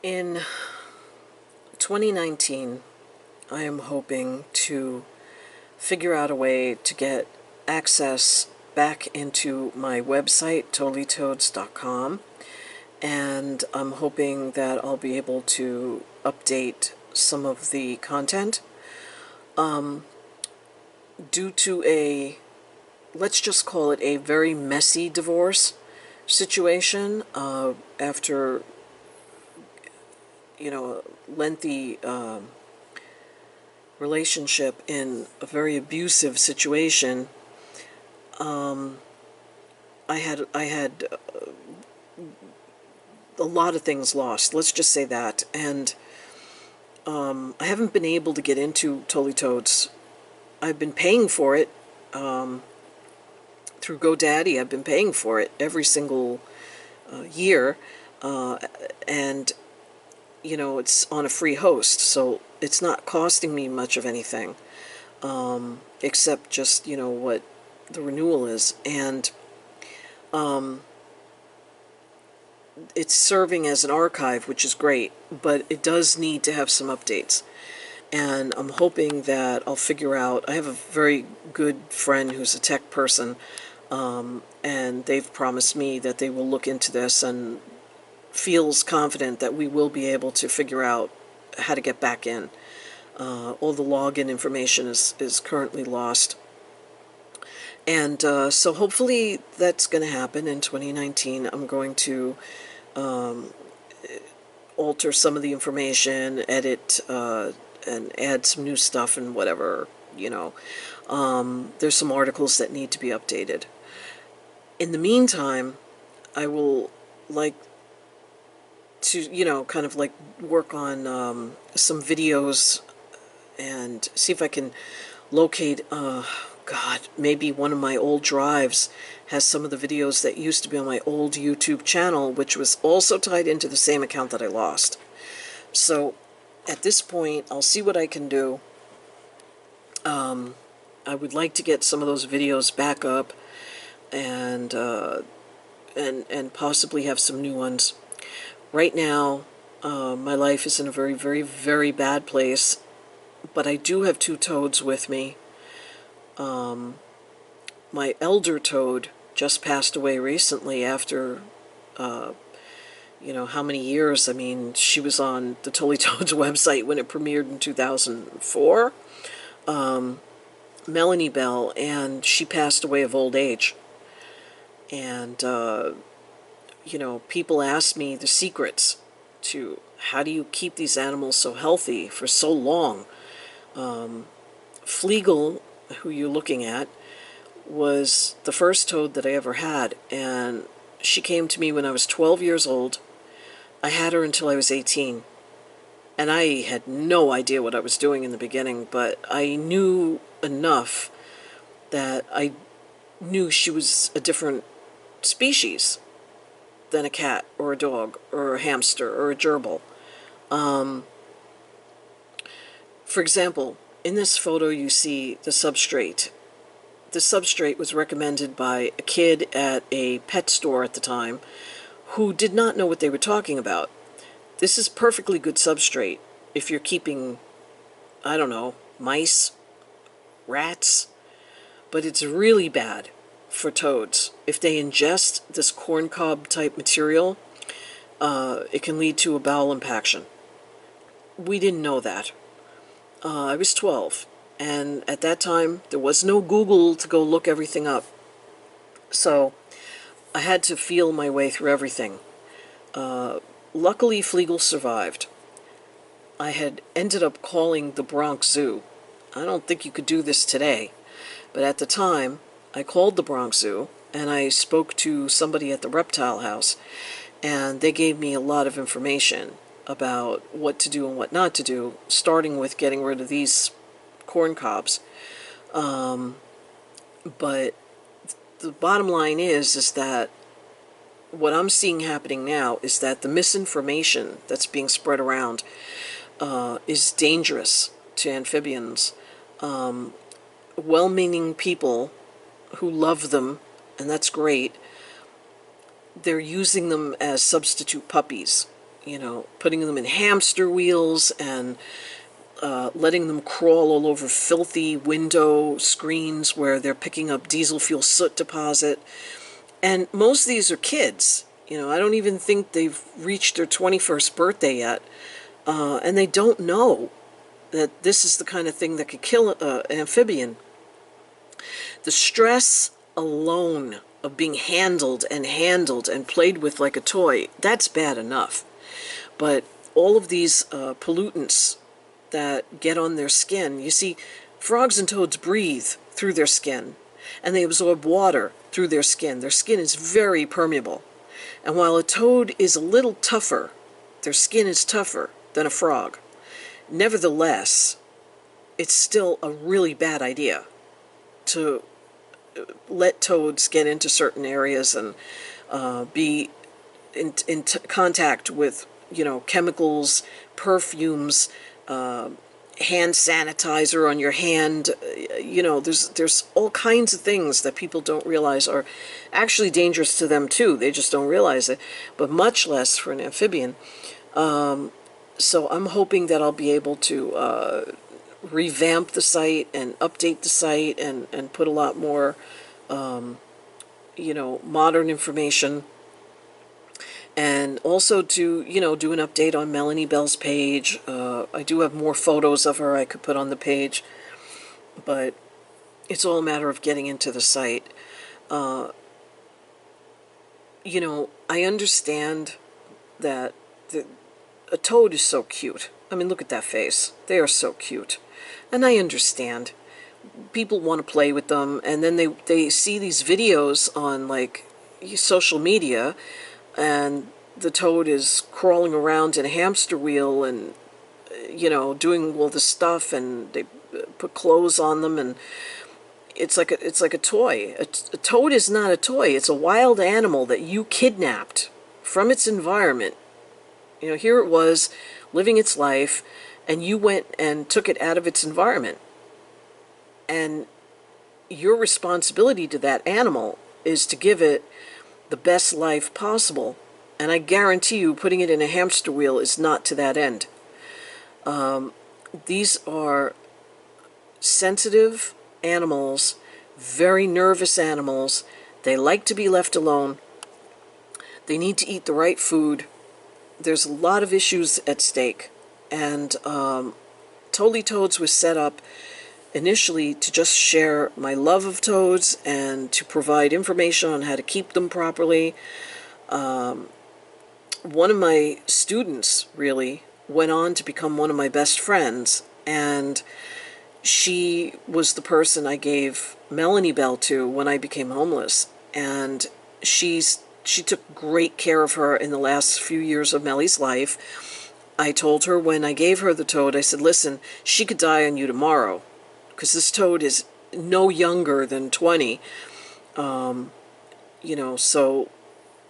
In 2019, I am hoping to figure out a way to get access back into my website, toadlytoads.com, and I'm hoping that I'll be able to update some of the content. Due to let's just call it a very messy divorce situation, after, a lengthy relationship in a very abusive situation, I had a lot of things lost. Let's just say that, and I haven't been able to get into Toadly Toads. I've been paying for it through GoDaddy. I've been paying for it every single year, and it's on a free host, so it's not costing me much of anything, except just what the renewal is, and it's serving as an archive, which is great, but it does need to have some updates. And I'm hoping that I'll figure out, I have a very good friend who's a tech person, and they've promised me that they will look into this and feels confident that we will be able to figure out how to get back in. All the login information is currently lost. And so hopefully that's going to happen in 2019. I'm going to alter some of the information, edit, and add some new stuff and whatever, There's some articles that need to be updated. In the meantime, I will like to, kind of like work on some videos and see if I can locate, maybe one of my old drives has some of the videos that used to be on my old YouTube channel, which was also tied into the same account that I lost. So at this point, I'll see what I can do. I would like to get some of those videos back up and possibly have some new ones. Right now, my life is in a very, very, very bad place, but I do have two toads with me. My elder toad just passed away recently after, how many years? I mean, she was on the Toadly Toads website when it premiered in 2004, Melanie Bell, and she passed away of old age. And, people ask me the secrets to how do you keep these animals so healthy for so long. Fleagle, who you're looking at, was the first toad that I ever had, and she came to me when I was 12 years old. I had her until I was 18, and I had no idea what I was doing in the beginning, but I knew enough that I knew she was a different species than a cat or a dog or a hamster or a gerbil. For example, in this photo you see the substrate. The substrate was recommended by a kid at a pet store at the time who did not know what they were talking about. This is perfectly good substrate if you're keeping, I don't know, mice, rats, but it's really bad for toads. If they ingest this corncob type material, it can lead to a bowel impaction. We didn't know that. I was 12, and at that time there was no Google to go look everything up, so I had to feel my way through everything. Luckily, Fleagle survived. I had ended up calling the Bronx Zoo. I don't think you could do this today, but at the time I called the Bronx Zoo and I spoke to somebody at the reptile house, and they gave me a lot of information about what to do and what not to do, starting with getting rid of these corn cobs. But the bottom line is that what I'm seeing happening now is that the misinformation that's being spread around is dangerous to amphibians. Well-meaning people who love them, and that's great, they're using them as substitute puppies. putting them in hamster wheels and letting them crawl all over filthy window screens where they're picking up diesel fuel soot deposit. And most of these are kids. I don't even think they've reached their 21st birthday yet. And they don't know that this is the kind of thing that could kill an amphibian. The stress alone of being handled and played with like a toy, that's bad enough. But all of these pollutants that get on their skin, you see, frogs and toads breathe through their skin, and they absorb water through their skin. Their skin is very permeable. And while a toad is a little tougher, their skin is tougher than a frog. Nevertheless, it's still a really bad idea to let toads get into certain areas and be in contact with, chemicals, perfumes, hand sanitizer on your hand. There's all kinds of things that people don't realize are actually dangerous to them too. They just don't realize it, but much less for an amphibian. So I'm hoping that I'll be able to revamp the site and update the site and put a lot more, modern information. And also to, do an update on Melanie Bell's page. I do have more photos of her I could put on the page, but it's all a matter of getting into the site. I understand that a toad is so cute. I mean, look at that face. They are so cute. And I understand. People want to play with them, and then they see these videos on, like, social media, and the toad is crawling around in a hamster wheel and, doing all this stuff, and they put clothes on them, and it's like a toy. A toad is not a toy. It's a wild animal that you kidnapped from its environment. Here it was living its life, and you went and took it out of its environment. And your responsibility to that animal is to give it the best life possible. And I guarantee you, putting it in a hamster wheel is not to that end. These are sensitive animals, very nervous animals. They like to be left alone. They need to eat the right food. There's a lot of issues at stake. And Toadily Toads was set up initially to just share my love of toads and to provide information on how to keep them properly. One of my students really went on to become one of my best friends, and she was the person I gave Melanie Bell to when I became homeless. And she took great care of her in the last few years of Mellie's life. I told her when I gave her the toad, I said, listen, she could die on you tomorrow, because this toad is no younger than 20. So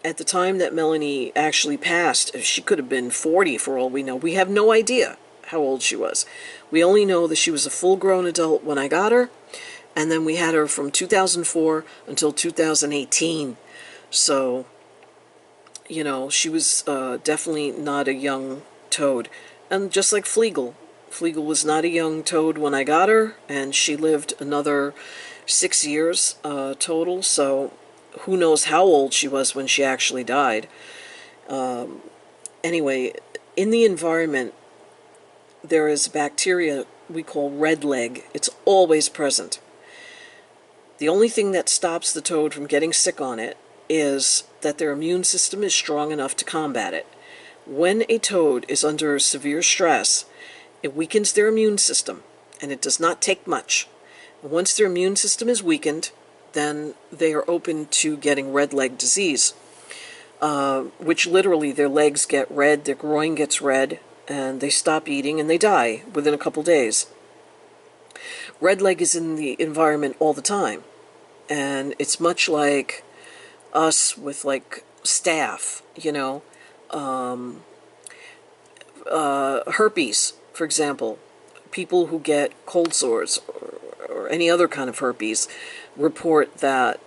at the time that Melanie actually passed, she could have been 40 for all we know. We have no idea how old she was. We only know that she was a full-grown adult when I got her, and then we had her from 2004 until 2018. So, she was definitely not a young toad. And just like Flegel was not a young toad when I got her, and she lived another 6 years total, so who knows how old she was when she actually died. Anyway, in the environment, there is bacteria we call red leg. It's always present. The only thing that stops the toad from getting sick on it is that their immune system is strong enough to combat it. When a toad is under severe stress, it weakens their immune system, and it does not take much. And once their immune system is weakened, then they are open to getting red leg disease, which literally their legs get red, their groin gets red, and they stop eating and they die within a couple days. Red leg is in the environment all the time, and it's much like us with like staph, herpes, for example. People who get cold sores or any other kind of herpes report that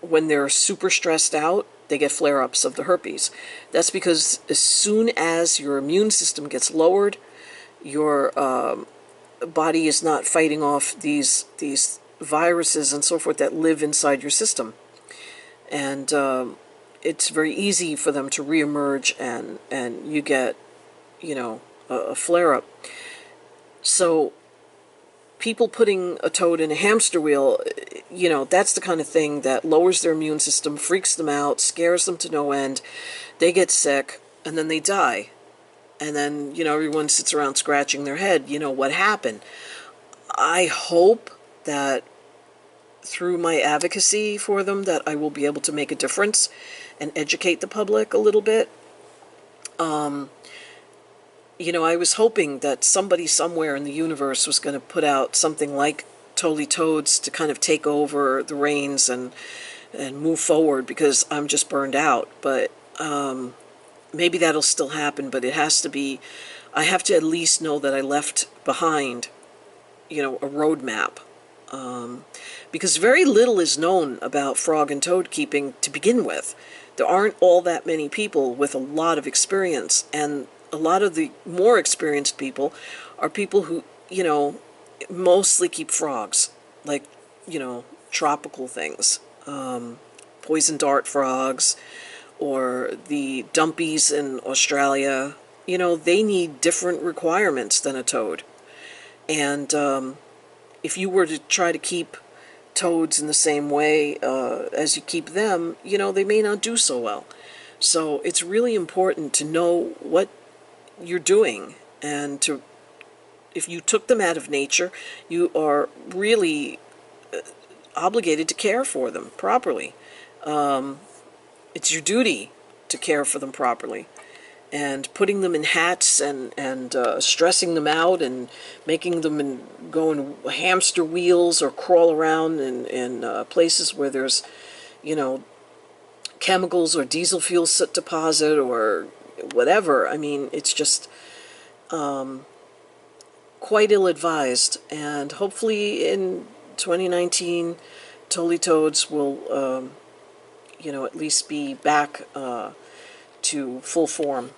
when they're super stressed out, they get flare-ups of the herpes. That's because as soon as your immune system gets lowered, your body is not fighting off these viruses and so forth that live inside your system, and it's very easy for them to reemerge, and you get, a flare-up. So people putting a toad in a hamster wheel, that's the kind of thing that lowers their immune system, freaks them out, scares them to no end. They get sick, and then they die. And then, everyone sits around scratching their head, what happened? I hope that through my advocacy for them that I will be able to make a difference and educate the public a little bit. I was hoping that somebody somewhere in the universe was going to put out something like Toadily Toads to kind of take over the reins and move forward, because I'm just burned out. But maybe that'll still happen, but it has to be, I have to at least know that I left behind, a roadmap. Because very little is known about frog and toad keeping to begin with. There aren't all that many people with a lot of experience, and a lot of the more experienced people are people who, mostly keep frogs, like, tropical things, poison dart frogs, or the dumpies in Australia. They need different requirements than a toad. And if you were to try to keep toads in the same way as you keep them, they may not do so well. So it's really important to know what you're doing, and if you took them out of nature, you are really obligated to care for them properly. It's your duty to care for them properly. And putting them in hats and stressing them out and making them go in hamster wheels or crawl around in places where there's, chemicals or diesel fuel soot deposit or whatever. I mean, it's just quite ill-advised. And hopefully in 2019, Toadily Toads will, at least be back to full form.